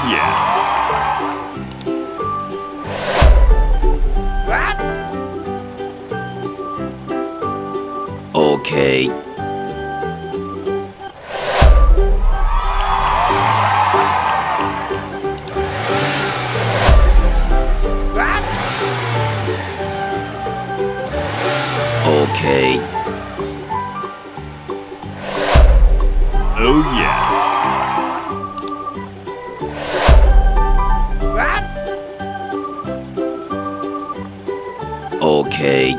yes. Okay. Okay. Oh yes. Okay.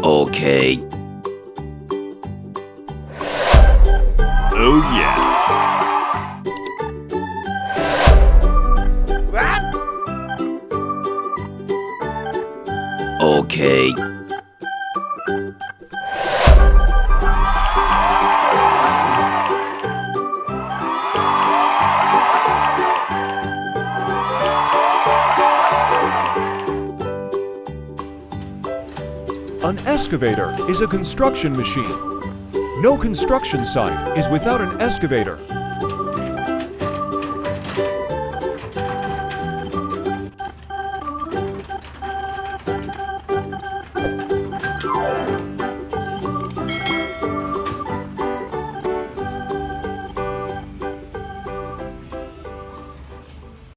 Okay. Oh yes. Okay. An excavator is a construction machine. No construction site is without an excavator.